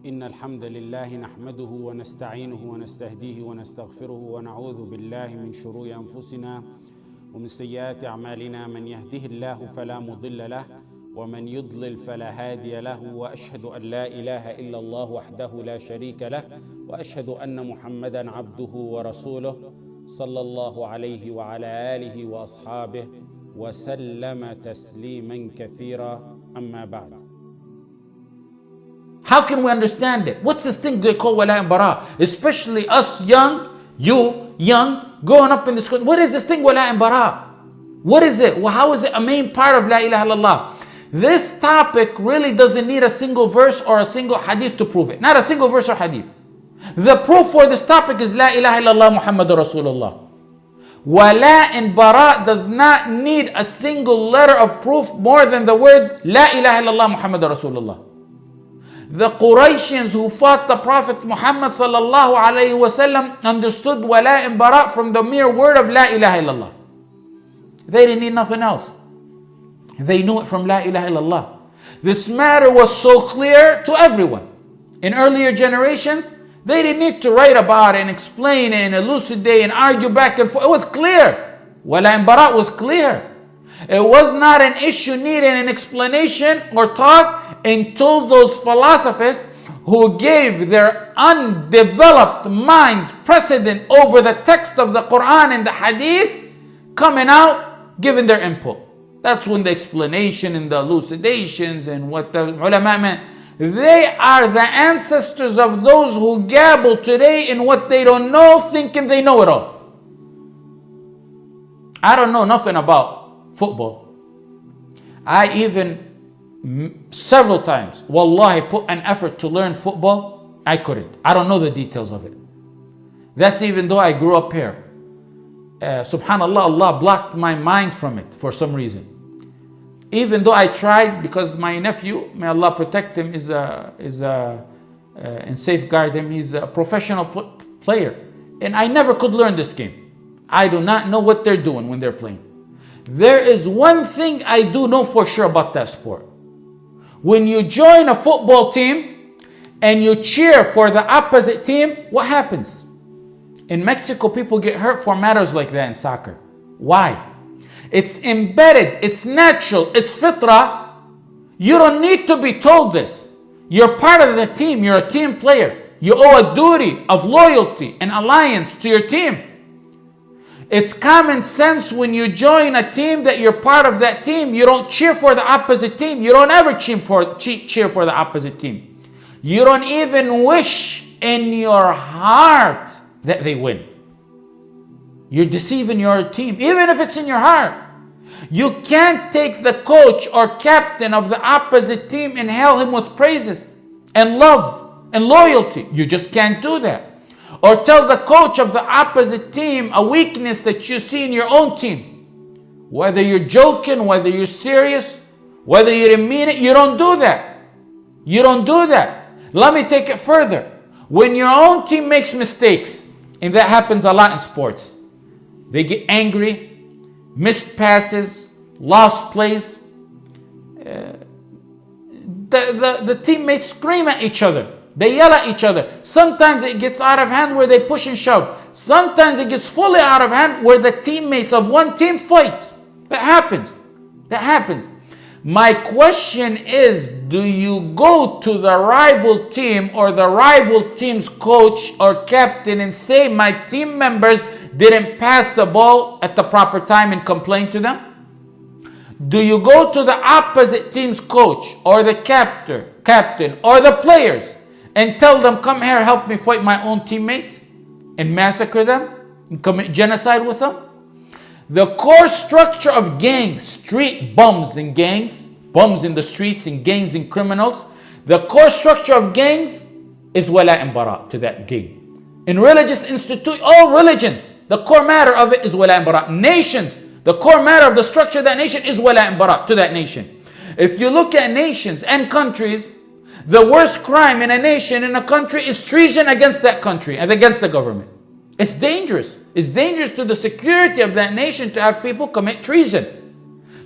إن الحمد لله نحمده ونستعينه ونستهديه ونستغفره ونعوذ بالله من شرور أنفسنا ومن سيئات أعمالنا. من يهده الله فلا مضل له ومن يضلل فلا هادي له، وأشهد أن لا إله إلا الله وحده لا شريك له، وأشهد أن محمدا عبده ورسوله صلى الله عليه وعلى آله وأصحابه وسلم تسليما كثيرا. أما بعد. How can we understand it? What's this thing they call walaء and براء? Especially us young, you young, growing up in this country. What is this thing walaء and براء? What is it? Well, how is it a main part of la ilaha illallah? This topic really doesn't need a single verse or a single hadith to prove it. Not a single verse or hadith. The proof for this topic is la ilaha illallah Muhammadur Rasulullah. Walaء and براء does not need a single letter of proof more than the word la ilaha illallah Muhammadur Rasulullah. The Qurayshians who fought the Prophet Muhammad sallallahu alayhi wasallam understood walaء and براء from the mere word of la ilaha illallah. They didn't need nothing else. They knew it from la ilaha illallah. This matter was so clear to everyone. In earlier generations, they didn't need to write about it and explain it and elucidate and argue back and forth. It was clear. Walaء and براء was clear. It was not an issue needing an explanation or talk until those philosophers who gave their undeveloped minds precedent over the text of the Quran and the Hadith coming out, giving their input. That's when the explanation and the elucidations and what the ulama meant. They are the ancestors of those who gabble today in what they don't know, thinking they know it all. I don't know nothing about football. I even several times, wallahi, put an effort to learn football. I couldn't. I don't know the details of it. That's even though I grew up here. Subhanallah, Allah blocked my mind from it for some reason. Even though I tried, because my nephew, may Allah protect him, and safeguard him, he's a professional player. And I never could learn this game. I do not know what they're doing when they're playing. There is one thing I do know for sure about that sport. When you join a football team and you cheer for the opposite team, what happens? In Mexico, people get hurt for matters like that in soccer. Why? It's embedded, it's natural, it's fitrah. You don't need to be told this. You're part of the team, you're a team player. You owe a duty of loyalty and alliance to your team. It's common sense when you join a team that you're part of that team. You don't cheer for the opposite team. You don't ever cheer for the opposite team. You don't even wish in your heart that they win. You're deceiving your team, even if it's in your heart. You can't take the coach or captain of the opposite team and hail him with praises and love and loyalty. You just can't do that. Or tell the coach of the opposite team a weakness that you see in your own team. Whether you're joking, whether you're serious, whether you didn't mean it, you don't do that. You don't do that. Let me take it further. When your own team makes mistakes, and that happens a lot in sports, they get angry, missed passes, lost plays. The teammates scream at each other. They yell at each other. Sometimes it gets out of hand where they push and shove. Sometimes it gets fully out of hand where the teammates of one team fight. That happens. That happens. My question is, do you go to the rival team or the rival team's coach or captain and say, my team members didn't pass the ball at the proper time, and complain to them? Do you go to the opposite team's coach or the captain or the players and tell them, come here, help me fight my own teammates, and massacre them and commit genocide with them? The core structure of gangs, street bums and gangs, bums in the streets and gangs and criminals, the core structure of gangs is walaء and براء to that gang. In religious institute, all religions, the core matter of it is walaء and براء. Nations, the core matter of the structure of that nation is walaء and براء to that nation. If you look at nations and countries, the worst crime in a nation, in a country, is treason against that country and against the government. It's dangerous. It's dangerous to the security of that nation to have people commit treason.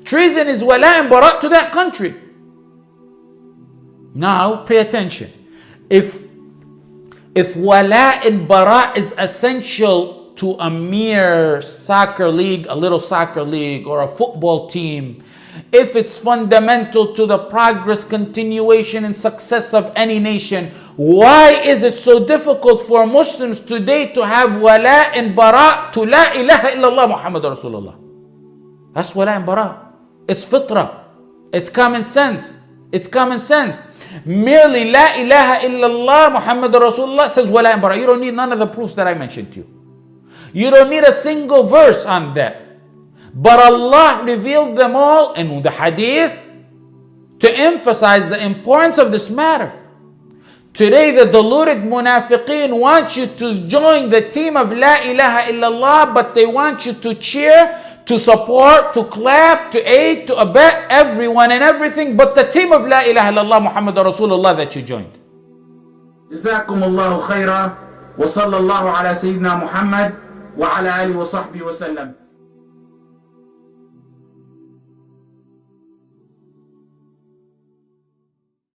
Treason is walaء and براء to that country. Now, pay attention. If walaء and bara is essential to a mere soccer league, a little soccer league, or a football team, if it's fundamental to the progress, continuation, and success of any nation, why is it so difficult for Muslims today to have wala and bara to la ilaha illallah Muhammad Rasulullah? That's wala and bara. It's fitrah. It's common sense. It's common sense. Merely la ilaha illallah Muhammad Rasulullah says wala and bara. You don't need none of the proofs that I mentioned to you. You don't need a single verse on that. But Allah revealed them all in the hadith to emphasize the importance of this matter. Today the deluded munafiqeen want you to join the team of La ilaha illallah, but they want you to cheer, to support, to clap, to aid, to abet everyone and everything but the team of La ilaha illallah Muhammad Rasulullah that you joined. جزاكم الله خيرا وصلى الله على سيدنا محمد وعلى آله وصحبه وسلم.